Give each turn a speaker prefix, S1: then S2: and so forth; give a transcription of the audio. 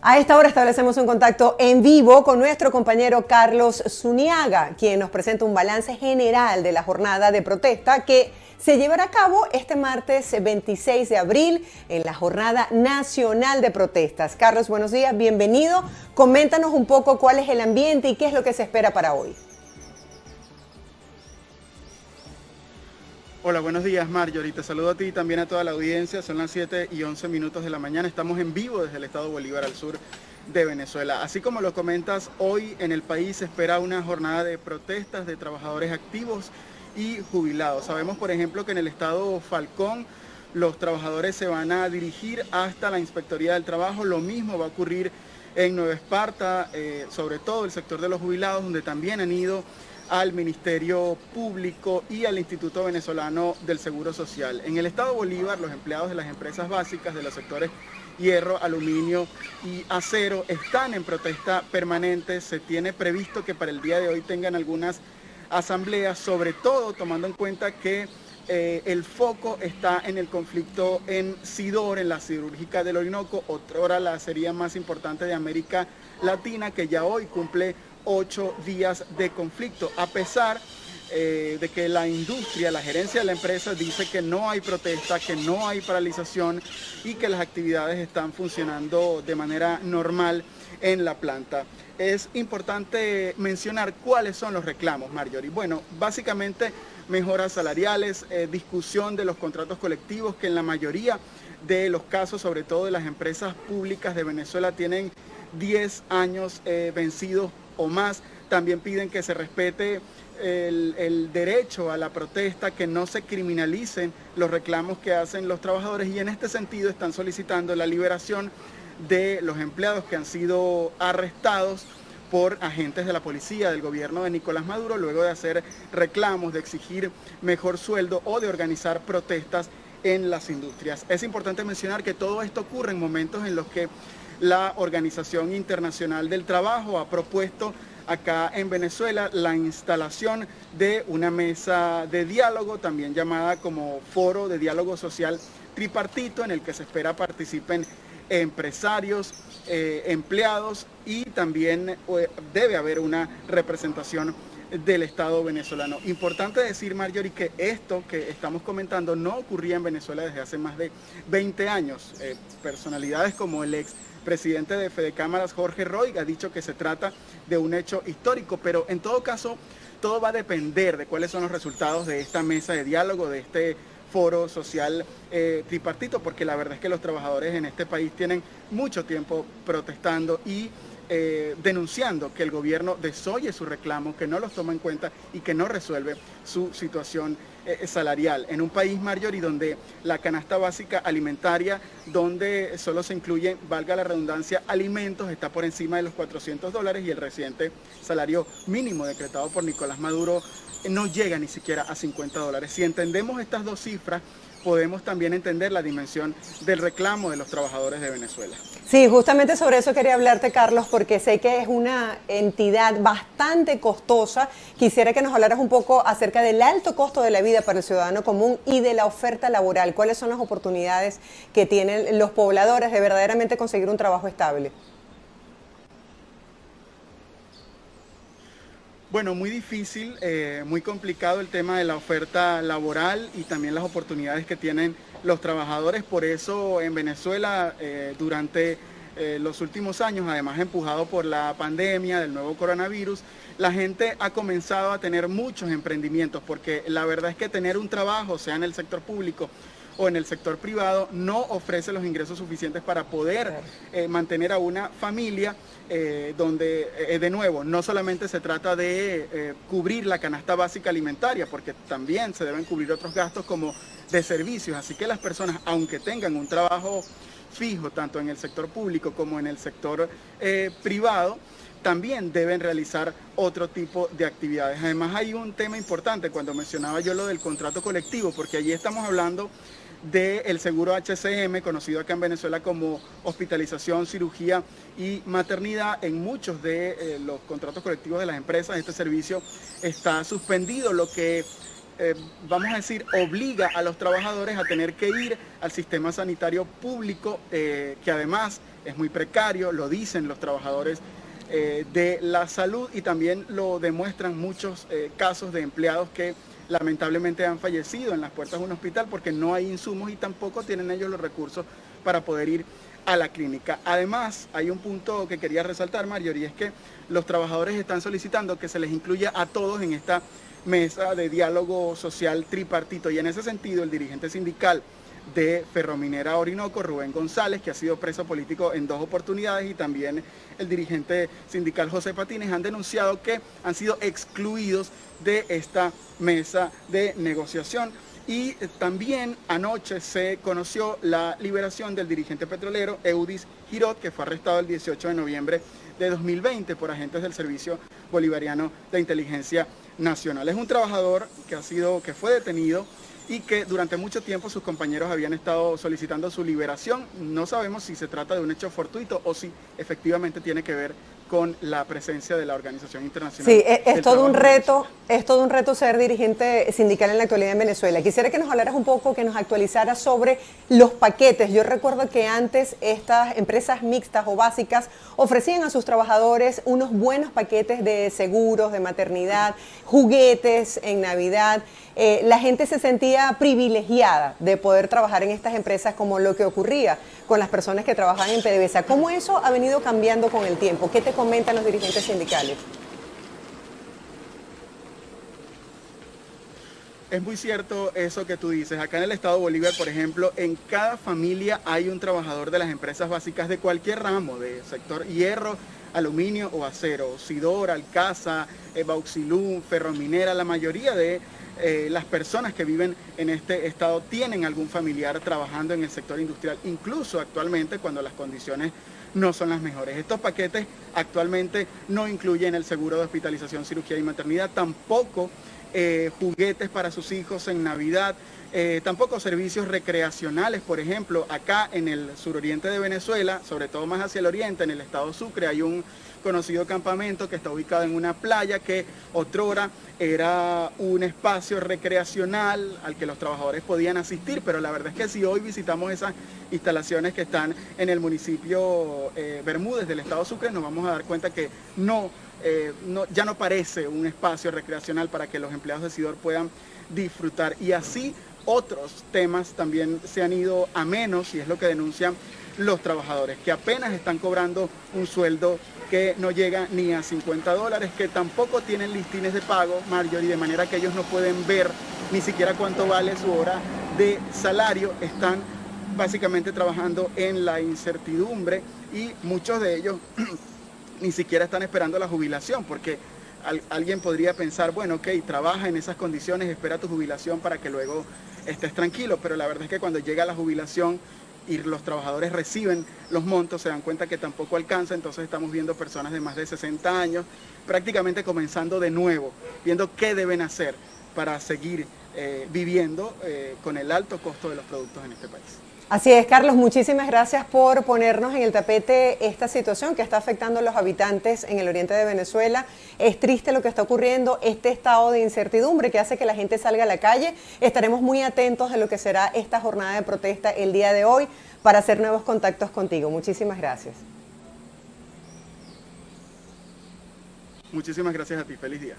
S1: A esta hora establecemos un contacto en vivo con nuestro compañero Carlos Zuniaga, quien nos presenta un balance general de la jornada de protesta que se llevará a cabo este martes 26 de abril en la Jornada Nacional de Protestas. Carlos, buenos días, bienvenido. Coméntanos un poco cuál es el ambiente y qué es lo que se espera para hoy.
S2: Hola, buenos días, Marjorie. Te saludo a ti y también a toda la audiencia. Son las 7:11 de la mañana. Estamos en vivo desde el estado Bolívar al sur de Venezuela. Así como lo comentas, hoy en el país se espera una jornada de protestas de trabajadores activos y jubilados. Sabemos, por ejemplo, que en el estado Falcón los trabajadores se van a dirigir hasta la Inspectoría del Trabajo. Lo mismo va a ocurrir en Nueva Esparta, sobre todo el sector de los jubilados, donde también han ido al Ministerio Público y al Instituto Venezolano del Seguro Social. En el estado Bolívar, los empleados de las empresas básicas de los sectores hierro, aluminio y acero están en protesta permanente. Se tiene previsto que para el día de hoy tengan algunas asambleas, sobre todo tomando en cuenta que el foco está en el conflicto en Sidor, en la siderúrgica del Orinoco, otrora la acería más importante de América Latina, que ya hoy cumple 8 días de conflicto, a pesar de que la industria, la gerencia de la empresa dice que no hay protesta, que no hay paralización y que las actividades están funcionando de manera normal en la planta. Es importante mencionar cuáles son los reclamos, Marjorie. Bueno, básicamente mejoras salariales, discusión de los contratos colectivos, que en la mayoría de los casos, sobre todo de las empresas públicas de Venezuela, tienen 10 años vencidos o más. También piden que se respete el derecho a la protesta, que no se criminalicen los reclamos que hacen los trabajadores, y en este sentido están solicitando la liberación de los empleados que han sido arrestados por agentes de la policía del gobierno de Nicolás Maduro, luego de hacer reclamos, de exigir mejor sueldo o de organizar protestas en las industrias. Es importante mencionar que todo esto ocurre en momentos en los que la Organización Internacional del Trabajo ha propuesto acá en Venezuela la instalación de una mesa de diálogo, también llamada como Foro de Diálogo Social Tripartito, en el que se espera participen empresarios, empleados, y también debe haber una representación del Estado venezolano. Importante decir, Marjorie, que esto que estamos comentando no ocurría en Venezuela desde hace más de 20 años. Personalidades como el ex presidente de Fedecámaras, Jorge Roig, ha dicho que se trata de un hecho histórico, pero en todo caso todo va a depender de cuáles son los resultados de esta mesa de diálogo, de este foro social tripartito, porque la verdad es que los trabajadores en este país tienen mucho tiempo protestando y denunciando que el gobierno desoye su reclamo, que no los toma en cuenta y que no resuelve su situación salarial. En un país, Marjorie, donde la canasta básica alimentaria, donde solo se incluyen, valga la redundancia, alimentos, está por encima de los $400, y el reciente salario mínimo decretado por Nicolás Maduro no llega ni siquiera a $50. Si entendemos estas dos cifras, podemos también entender la dimensión del reclamo de los trabajadores de Venezuela.
S1: Sí, justamente sobre eso quería hablarte, Carlos, porque sé que es una entidad bastante costosa. Quisiera que nos hablaras un poco acerca del alto costo de la vida para el ciudadano común y de la oferta laboral. ¿Cuáles son las oportunidades que tienen los pobladores de verdaderamente conseguir un trabajo estable?
S2: Bueno, muy difícil, muy complicado el tema de la oferta laboral y también las oportunidades que tienen los trabajadores. Por eso en Venezuela, durante los últimos años, además empujado por la pandemia del nuevo coronavirus, la gente ha comenzado a tener muchos emprendimientos, porque la verdad es que tener un trabajo, sea en el sector público o en el sector privado, no ofrece los ingresos suficientes para poder mantener a una familia, donde, de nuevo, no solamente se trata de cubrir la canasta básica alimentaria, porque también se deben cubrir otros gastos como de servicios. Así que las personas, aunque tengan un trabajo fijo, tanto en el sector público como en el sector privado, también deben realizar otro tipo de actividades. Además, hay un tema importante cuando mencionaba yo lo del contrato colectivo, porque allí estamos hablando del seguro HCM, conocido acá en Venezuela como hospitalización, cirugía y maternidad. En muchos de los contratos colectivos de las empresas este servicio está suspendido, lo que vamos a decir, obliga a los trabajadores a tener que ir al sistema sanitario público, que además es muy precario, lo dicen los trabajadores de la salud y también lo demuestran muchos casos de empleados que lamentablemente han fallecido en las puertas de un hospital porque no hay insumos y tampoco tienen ellos los recursos para poder ir a la clínica. Además, hay un punto que quería resaltar, Marjorie, y es que los trabajadores están solicitando que se les incluya a todos en esta mesa de diálogo social tripartito, y en ese sentido el dirigente sindical de Ferrominera Orinoco, Rubén González, que ha sido preso político en 2 oportunidades, y también el dirigente sindical José Patines han denunciado que han sido excluidos de esta mesa de negociación. Y también anoche se conoció la liberación del dirigente petrolero Eudis Girot, que fue arrestado el 18 de noviembre de 2020 por agentes del Servicio Bolivariano de Inteligencia Nacional. Es un trabajador que fue detenido y que durante mucho tiempo sus compañeros habían estado solicitando su liberación. No sabemos si se trata de un hecho fortuito o si efectivamente tiene que ver con la presencia de la Organización Internacional.
S1: Sí, es todo un reto ser dirigente sindical en la actualidad en Venezuela. Quisiera que nos hablaras un poco, que nos actualizaras sobre los paquetes. Yo recuerdo que antes estas empresas mixtas o básicas ofrecían a sus trabajadores unos buenos paquetes de seguros, de maternidad, juguetes en Navidad. La gente se sentía privilegiada de poder trabajar en estas empresas, como lo que ocurría con las personas que trabajaban en PDVSA. ¿Cómo eso ha venido cambiando con el tiempo? ¿Qué te comentan los dirigentes sindicales?
S2: Es muy cierto eso que tú dices. Acá en el estado Bolívar, por ejemplo, en cada familia hay un trabajador de las empresas básicas de cualquier ramo, de sector hierro, aluminio o acero, Sidor, Alcaza, Bauxilú, Ferrominera. La mayoría de las personas que viven en este estado tienen algún familiar trabajando en el sector industrial, incluso actualmente cuando las condiciones no son las mejores. Estos paquetes actualmente no incluyen el seguro de hospitalización, cirugía y maternidad, tampoco juguetes para sus hijos en Navidad, tampoco servicios recreacionales. Por ejemplo, acá en el suroriente de Venezuela, sobre todo más hacia el oriente, en el estado Sucre, hay un conocido campamento que está ubicado en una playa que otrora era un espacio recreacional al que los trabajadores podían asistir, pero la verdad es que si hoy visitamos esas instalaciones que están en el municipio Bermúdez del estado Sucre, nos vamos a dar cuenta que ya no parece un espacio recreacional para que los empleados de Sidor puedan disfrutar. Y así otros temas también se han ido a menos, y es lo que denuncian los trabajadores, que apenas están cobrando un sueldo que no llega ni a $50, que tampoco tienen listines de pago, Marjorie, de manera que ellos no pueden ver ni siquiera cuánto vale su hora de salario. Están básicamente trabajando en la incertidumbre y muchos de ellos ni siquiera están esperando la jubilación, porque alguien podría pensar, bueno, ok, trabaja en esas condiciones, espera tu jubilación para que luego estés tranquilo, pero la verdad es que cuando llega la jubilación y los trabajadores reciben los montos, se dan cuenta que tampoco alcanza. Entonces estamos viendo personas de más de 60 años prácticamente comenzando de nuevo, viendo qué deben hacer para seguir viviendo con el alto costo de los productos en este país.
S1: Así es, Carlos, muchísimas gracias por ponernos en el tapete esta situación que está afectando a los habitantes en el oriente de Venezuela. Es triste lo que está ocurriendo, este estado de incertidumbre que hace que la gente salga a la calle. Estaremos muy atentos de lo que será esta jornada de protesta el día de hoy para hacer nuevos contactos contigo. Muchísimas gracias.
S2: Muchísimas gracias a ti. Feliz día.